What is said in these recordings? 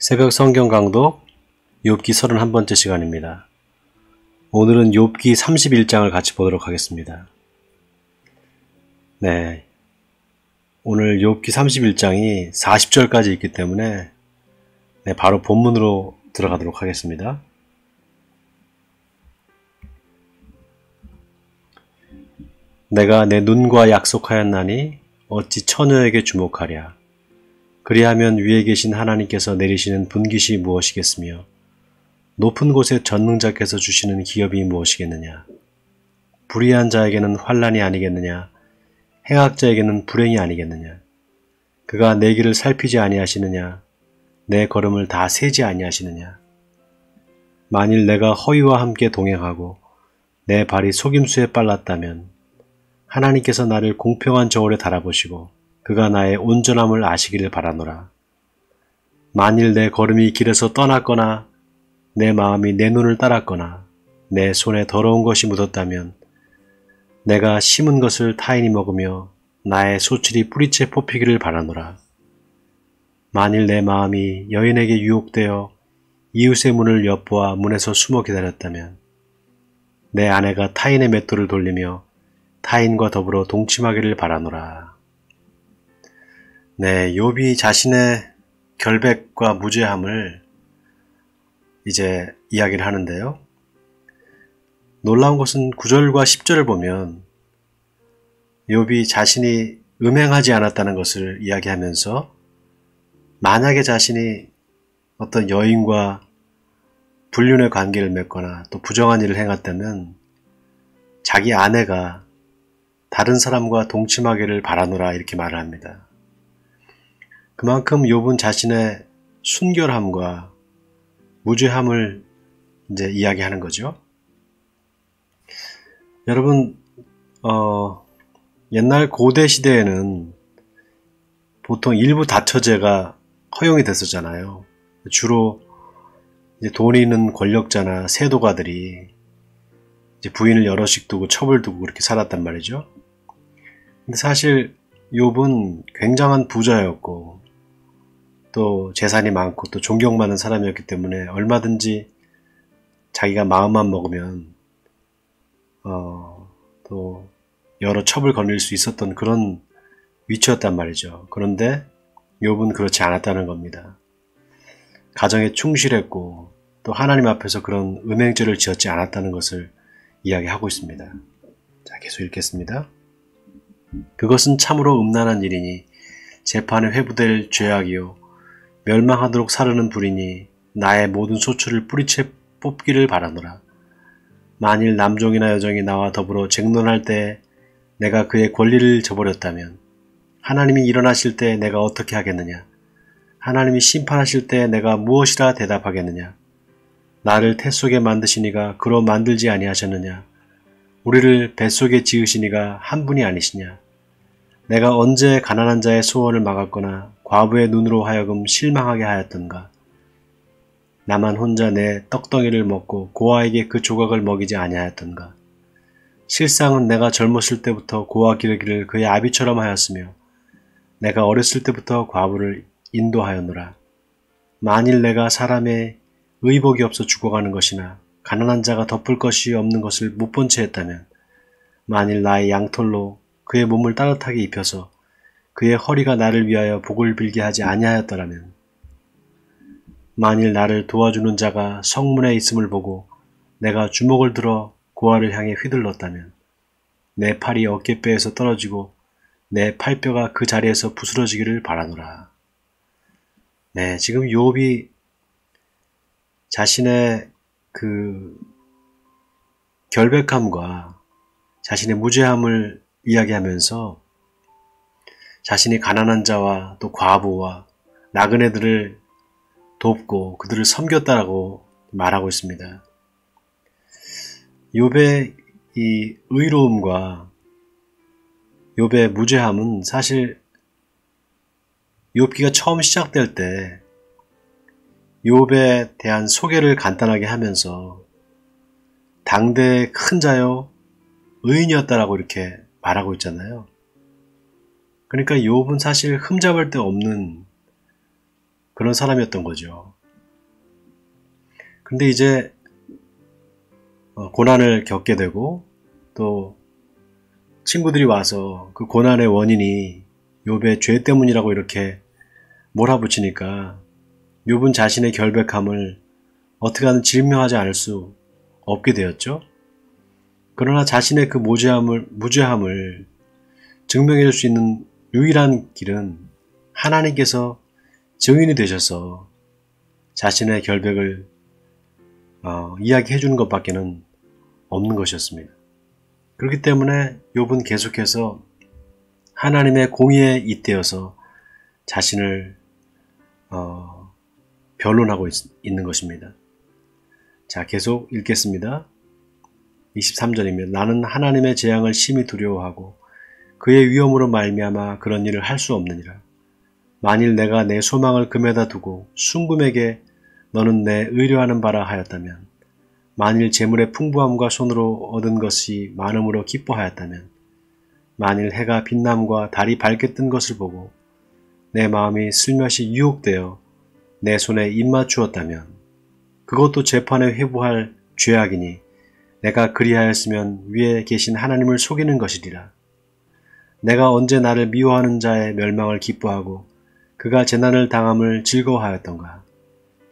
새벽 성경 강독 욥기 31번째 시간입니다. 오늘은 욥기 31장을 같이 보도록 하겠습니다. 네, 오늘 욥기 31장이 40절까지 있기 때문에 바로 본문으로 들어가도록 하겠습니다. 내가 내 눈과 약속하였나니 어찌 처녀에게 주목하랴. 그리하면 위에 계신 하나님께서 내리시는 분깃이 무엇이겠으며 높은 곳에 전능자께서 주시는 기업이 무엇이겠느냐. 불의한 자에게는 환난이 아니겠느냐. 행악자에게는 불행이 아니겠느냐. 그가 내 길을 살피지 아니하시느냐. 내 걸음을 다 세지 아니하시느냐. 만일 내가 허위와 함께 동행하고 내 발이 속임수에 빨랐다면 하나님께서 나를 공평한 저울에 달아보시고 그가 나의 온전함을 아시기를 바라노라. 만일 내 걸음이 길에서 떠났거나 내 마음이 내 눈을 따랐거나 내 손에 더러운 것이 묻었다면 내가 심은 것을 타인이 먹으며 나의 소출이 뿌리채 뽑히기를 바라노라. 만일 내 마음이 여인에게 유혹되어 이웃의 문을 엿보아 문에서 숨어 기다렸다면 내 아내가 타인의 맷돌을 돌리며 타인과 더불어 동침하기를 바라노라. 네, 욥이 자신의 결백과 무죄함을 이제 이야기를 하는데요. 놀라운 것은 9절과 10절을 보면 욥이 자신이 음행하지 않았다는 것을 이야기하면서 만약에 자신이 어떤 여인과 불륜의 관계를 맺거나 또 부정한 일을 행했다면 자기 아내가 다른 사람과 동침하기를 바라노라 이렇게 말을 합니다. 그만큼 욥은 자신의 순결함과 무죄함을 이제 이야기하는 거죠. 여러분, 옛날 고대 시대에는 보통 일부 다처제가 허용이 됐었잖아요. 주로 이제 돈이 있는 권력자나 세도가들이 이제 부인을 여럿씩 두고 첩을 두고 그렇게 살았단 말이죠. 근데 사실 욥은 굉장한 부자였고 또 재산이 많고 또 존경받는 사람이었기 때문에 얼마든지 자기가 마음만 먹으면 또 여러 첩을 거닐 수 있었던 그런 위치였단 말이죠. 그런데 욥은 그렇지 않았다는 겁니다. 가정에 충실했고 또 하나님 앞에서 그런 음행죄를 지었지 않았다는 것을 이야기하고 있습니다. 자, 계속 읽겠습니다. 그것은 참으로 음란한 일이니 재판에 회부될 죄악이요 멸망하도록 사르는 불이니 나의 모든 소출을 뿌리채 뽑기를 바라노라. 만일 남종이나 여종이 나와 더불어 쟁론할 때 내가 그의 권리를 저버렸다면 하나님이 일어나실 때 내가 어떻게 하겠느냐. 하나님이 심판하실 때 내가 무엇이라 대답하겠느냐. 나를 태 속에 만드시니가 그로 만들지 아니하셨느냐. 우리를 뱃속에 지으시니가 한 분이 아니시냐. 내가 언제 가난한 자의 소원을 막았거나 과부의 눈으로 하여금 실망하게 하였던가. 나만 혼자 내 떡덩이를 먹고 고아에게 그 조각을 먹이지 아니하였던가. 실상은 내가 젊었을 때부터 고아 기르기를 그의 아비처럼 하였으며 내가 어렸을 때부터 과부를 인도하였노라. 만일 내가 사람의 의복이 없어 죽어가는 것이나 가난한 자가 덮을 것이 없는 것을 못 본 채 했다면 만일 나의 양털로 그의 몸을 따뜻하게 입혀서 그의 허리가 나를 위하여 복을 빌게 하지 아니하였더라면 만일 나를 도와주는 자가 성문에 있음을 보고 내가 주먹을 들어 고아를 향해 휘둘렀다면 내 팔이 어깨뼈에서 떨어지고 내 팔뼈가 그 자리에서 부스러지기를 바라노라. 네, 지금 욥이 자신의 그 결백함과 자신의 무죄함을 이야기하면서 자신이 가난한 자와 또 과부와 나그네들을 돕고 그들을 섬겼다라고 말하고 있습니다. 욥의 이 의로움과 욥의 무죄함은 사실 욥기가 처음 시작될 때 욥에 대한 소개를 간단하게 하면서 당대의 큰 자요 의인이었다라고 이렇게 말하고 있잖아요. 그러니까 욥은 사실 흠잡을 데 없는 그런 사람이었던 거죠. 근데 이제 고난을 겪게 되고 또 친구들이 와서 그 고난의 원인이 욥의 죄 때문이라고 이렇게 몰아붙이니까 욥은 자신의 결백함을 어떻게 하든 증명하지 않을 수 없게 되었죠. 그러나 자신의 그 무죄함을 증명해 줄 수 있는 유일한 길은 하나님께서 증인이 되셔서 자신의 결백을 이야기해 주는 것밖에는 없는 것이었습니다. 그렇기 때문에 욥은 계속해서 하나님의 공의에 잇대어서 자신을 변론하고 있는 것입니다. 자, 계속 읽겠습니다. 23절이면 나는 하나님의 재앙을 심히 두려워하고 그의 위엄으로 말미암아 그런 일을 할 수 없느니라. 만일 내가 내 소망을 금에다 두고 순금에게 너는 내 의뢰하는 바라 하였다면, 만일 재물의 풍부함과 손으로 얻은 것이 많음으로 기뻐하였다면, 만일 해가 빛남과 달이 밝게 뜬 것을 보고 내 마음이 슬며시 유혹되어 내 손에 입맞추었다면, 그것도 재판에 회부할 죄악이니 내가 그리하였으면 위에 계신 하나님을 속이는 것이리라. 내가 언제 나를 미워하는 자의 멸망을 기뻐하고 그가 재난을 당함을 즐거워하였던가.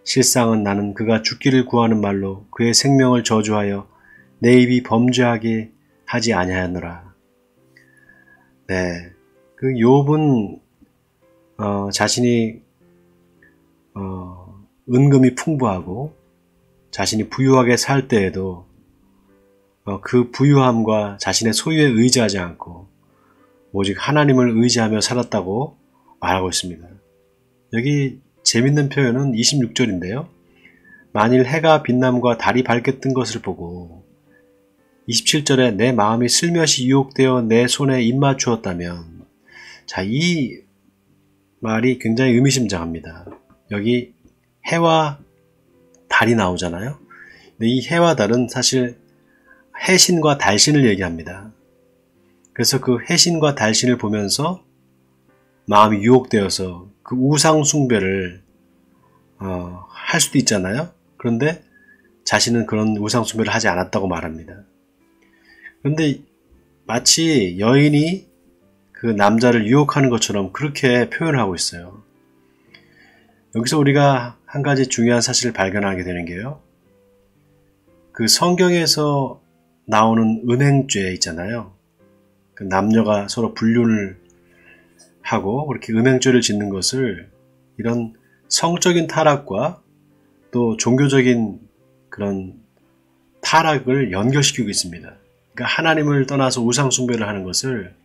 실상은 나는 그가 죽기를 구하는 말로 그의 생명을 저주하여 내 입이 범죄하게 하지 아니하였노라. 네, 그 욥은 자신이 은금이 풍부하고 자신이 부유하게 살 때에도 그 부유함과 자신의 소유에 의지하지 않고 오직 하나님을 의지하며 살았다고 말하고 있습니다. 여기 재밌는 표현은 26절인데요. 만일 해가 빛남과 달이 밝게 뜬 것을 보고 27절에 내 마음이 슬며시 유혹되어 내 손에 입맞추었다면, 자, 이 말이 굉장히 의미심장합니다. 여기 해와 달이 나오잖아요. 근데 이 해와 달은 사실 해신과 달신을 얘기합니다. 그래서 그 해신과 달신을 보면서 마음이 유혹되어서 그 우상 숭배를 할 수도 있잖아요. 그런데 자신은 그런 우상 숭배를 하지 않았다고 말합니다. 그런데 마치 여인이 그 남자를 유혹하는 것처럼 그렇게 표현을 하고 있어요. 여기서 우리가 한 가지 중요한 사실을 발견하게 되는 게요. 그 성경에서 나오는 은행죄 있잖아요. 그 남녀가 서로 불륜을 하고 그렇게 음행죄를 짓는 것을 이런 성적인 타락과 또 종교적인 그런 타락을 연결시키고 있습니다. 그러니까 하나님을 떠나서 우상 숭배를 하는 것을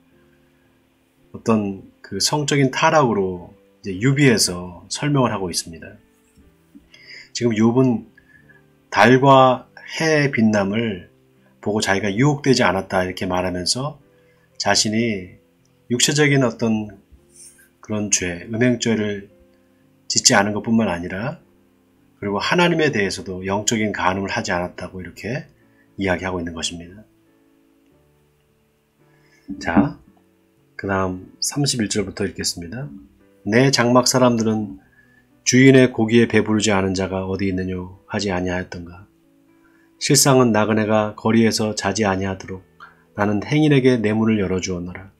어떤 그 성적인 타락으로 이제 유비해서 설명을 하고 있습니다. 지금 욥은 달과 해의 빛남을 보고 자기가 유혹되지 않았다 이렇게 말하면서 자신이 육체적인 어떤 그런 죄, 음행죄를 짓지 않은 것뿐만 아니라 그리고 하나님에 대해서도 영적인 간음을 하지 않았다고 이렇게 이야기하고 있는 것입니다. 자, 그 다음 31절부터 읽겠습니다. 내 장막 사람들은 주인의 고기에 배부르지 않은 자가 어디 있느뇨 하지 아니하였던가. 실상은 나그네가 거리에서 자지 아니하도록 나는 행인에게 내 문을 열어주었노라.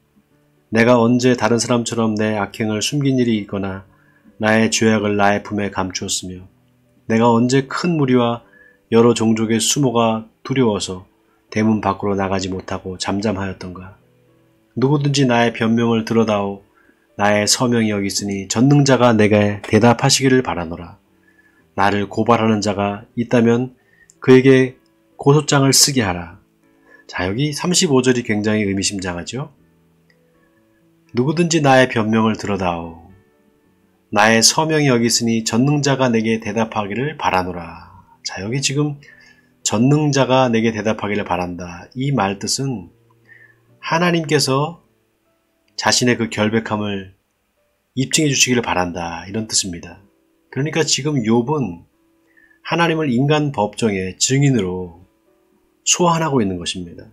내가 언제 다른 사람처럼 내 악행을 숨긴 일이 있거나 나의 죄악을 나의 품에 감추었으며 내가 언제 큰 무리와 여러 종족의 수모가 두려워서 대문 밖으로 나가지 못하고 잠잠하였던가. 누구든지 나의 변명을 들어다오 나의 서명이 여기 있으니 전능자가 내게 대답하시기를 바라노라. 나를 고발하는 자가 있다면 그에게 고소장을 쓰게 하라. 자, 여기 35절이 굉장히 의미심장하죠. 누구든지 나의 변명을 들어다오. 나의 서명이 여기 있으니 전능자가 내게 대답하기를 바라노라. 자, 여기 지금 전능자가 내게 대답하기를 바란다. 이 말 뜻은 하나님께서 자신의 그 결백함을 입증해 주시기를 바란다. 이런 뜻입니다. 그러니까 지금 욥은 하나님을 인간 법정의 증인으로 소환하고 있는 것입니다.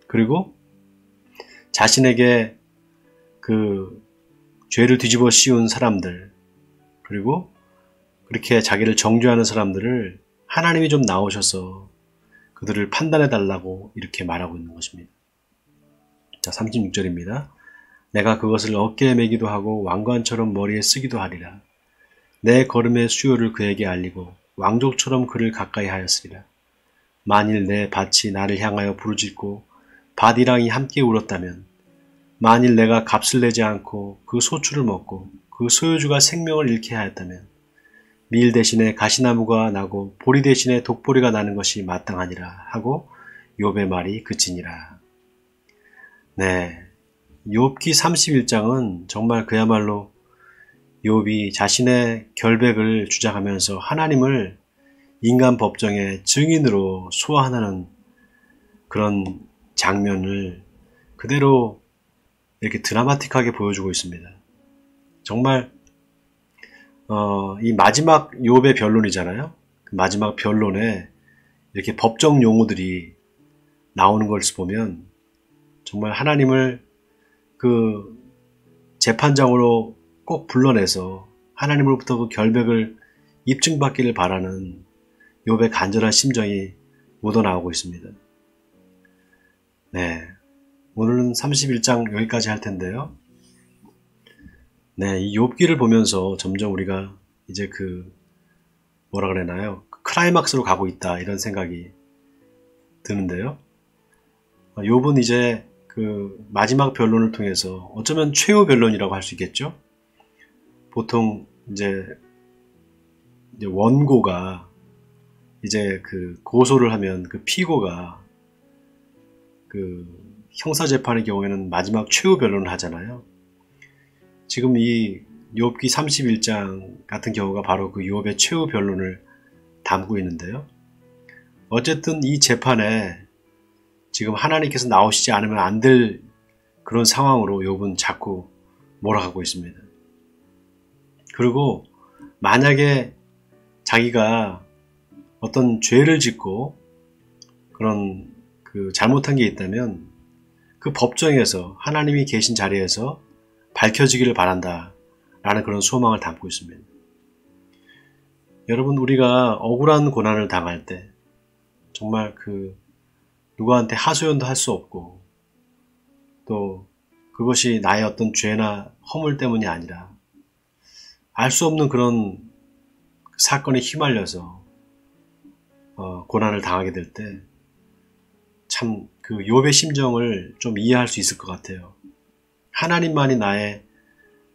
그리고 자신에게 그 죄를 뒤집어 씌운 사람들, 그리고 그렇게 자기를 정죄하는 사람들을 하나님이 좀 나오셔서 그들을 판단해 달라고 이렇게 말하고 있는 것입니다. 자, 36절입니다. 내가 그것을 어깨에 매기도 하고 왕관처럼 머리에 쓰기도 하리라. 내 걸음의 수요를 그에게 알리고 왕족처럼 그를 가까이 하였으리라. 만일 내 밭이 나를 향하여 부르짖고 밭이랑이 함께 울었다면, 만일 내가 값을 내지 않고 그 소출을 먹고 그 소유주가 생명을 잃게 하였다면, 밀 대신에 가시나무가 나고 보리 대신에 독보리가 나는 것이 마땅하니라 하고 욥의 말이 그치니라. 네, 욥기 31장은 정말 그야말로 욥이 자신의 결백을 주장하면서 하나님을 인간 법정의 증인으로 소환하는 그런 장면을 그대로 이렇게 드라마틱하게 보여주고 있습니다. 정말 이 마지막 욥의 변론이잖아요. 그 마지막 변론에 이렇게 법정 용어들이 나오는 걸 보면 정말 하나님을 그 재판장으로 꼭 불러내서 하나님으로부터 그 결백을 입증받기를 바라는 욥의 간절한 심정이 묻어나오고 있습니다. 네, 오늘은 31장 여기까지 할 텐데요. 네, 이 욥기를 보면서 점점 우리가 이제 뭐라 그러나요? 클라이막스로 가고 있다, 이런 생각이 드는데요. 욥은 이제 그 마지막 변론을 통해서 어쩌면 최후 변론이라고 할 수 있겠죠? 보통 이제 원고가 이제 고소를 하면 그 피고가 형사재판의 경우에는 마지막 최후 변론을 하잖아요. 지금 이 욥기 31장 같은 경우가 바로 그 욥의 최후 변론을 담고 있는데요. 어쨌든 이 재판에 지금 하나님께서 나오시지 않으면 안 될 그런 상황으로 욥은 자꾸 몰아가고 있습니다. 그리고 만약에 자기가 어떤 죄를 짓고 그런 잘못한 게 있다면 그 법정에서 하나님이 계신 자리에서 밝혀지기를 바란다 라는 그런 소망을 담고 있습니다. 여러분, 우리가 억울한 고난을 당할 때 정말 누구한테 하소연도 할 수 없고 또 그것이 나의 어떤 죄나 허물 때문이 아니라 알 수 없는 그런 사건에 휘말려서 고난을 당하게 될 때 참 욥의 심정을 좀 이해할 수 있을 것 같아요. 하나님만이 나의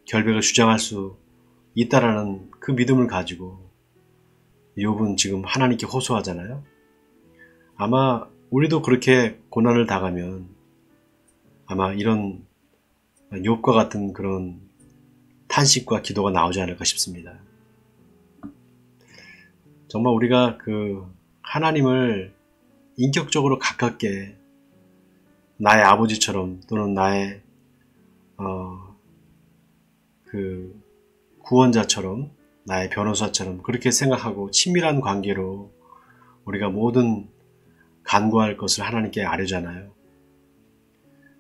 결백을 주장할 수 있다라는 그 믿음을 가지고 욥은 지금 하나님께 호소하잖아요. 아마 우리도 그렇게 고난을 당하면 아마 이런 욥과 같은 그런 탄식과 기도가 나오지 않을까 싶습니다. 정말 우리가 하나님을 인격적으로 가깝게 나의 아버지처럼 또는 나의 구원자처럼, 나의 변호사처럼 그렇게 생각하고 친밀한 관계로 우리가 모든 간구할 것을 하나님께 아뢰잖아요.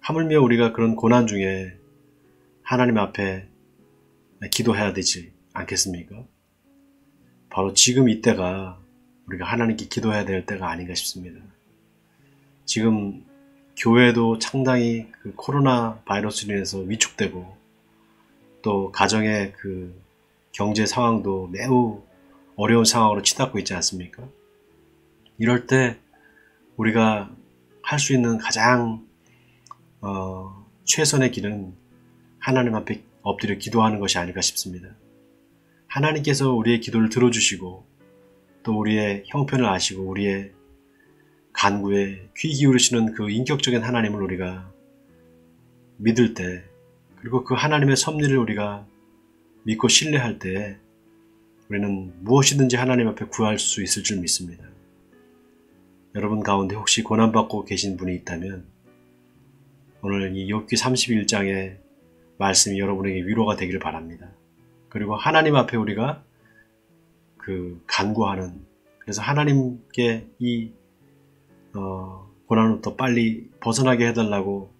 하물며 우리가 그런 고난 중에 하나님 앞에 기도해야 되지 않겠습니까? 바로 지금 이때가 우리가 하나님께 기도해야 될 때가 아닌가 싶습니다. 지금 교회도 상당히 코로나 바이러스로 인해서 위축되고 또 가정의 경제 상황도 매우 어려운 상황으로 치닫고 있지 않습니까? 이럴 때 우리가 할 수 있는 가장 최선의 길은 하나님 앞에 엎드려 기도하는 것이 아닐까 싶습니다. 하나님께서 우리의 기도를 들어주시고 또 우리의 형편을 아시고 우리의 간구에 귀 기울이시는 그 인격적인 하나님을 우리가 믿을 때, 그리고 그 하나님의 섭리를 우리가 믿고 신뢰할 때 우리는 무엇이든지 하나님 앞에 구할 수 있을 줄 믿습니다. 여러분 가운데 혹시 고난받고 계신 분이 있다면 오늘 이 욥기 31장의 말씀이 여러분에게 위로가 되기를 바랍니다. 그리고 하나님 앞에 우리가 간구하는, 그래서 하나님께 이 고난으로부터 빨리 벗어나게 해달라고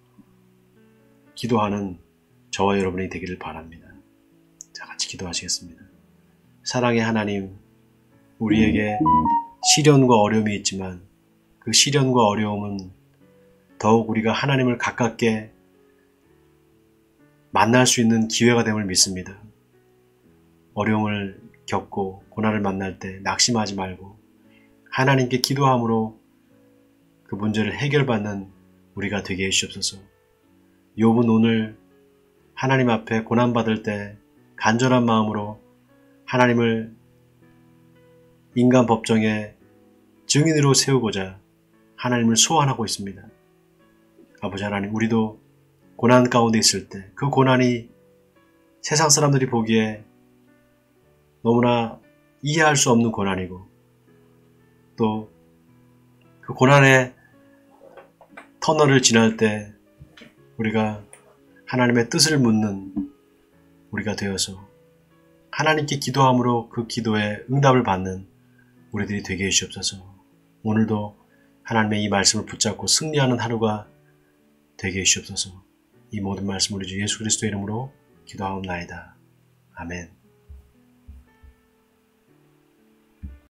기도하는 저와 여러분이 되기를 바랍니다. 자, 같이 기도하시겠습니다. 사랑의 하나님, 우리에게 시련과 어려움이 있지만 그 시련과 어려움은 더욱 우리가 하나님을 가깝게 만날 수 있는 기회가 됨을 믿습니다. 어려움을 겪고 고난을 만날 때 낙심하지 말고 하나님께 기도함으로 그 문제를 해결받는 우리가 되게 해주옵소서. 욥은 오늘 하나님 앞에 고난받을 때 간절한 마음으로 하나님을 인간 법정에 증인으로 세우고자 하나님을 소환하고 있습니다. 아버지 하나님, 우리도 고난 가운데 있을 때 그 고난이 세상 사람들이 보기에 너무나 이해할 수 없는 고난이고 또 그 고난의 터널을 지날 때 우리가 하나님의 뜻을 묻는 우리가 되어서 하나님께 기도함으로 그 기도에 응답을 받는 우리들이 되게 해주옵소서. 오늘도 하나님의 이 말씀을 붙잡고 승리하는 하루가 되게 해주옵소서. 이 모든 말씀 우리 주 예수 그리스도의 이름으로 기도하옵나이다. 아멘.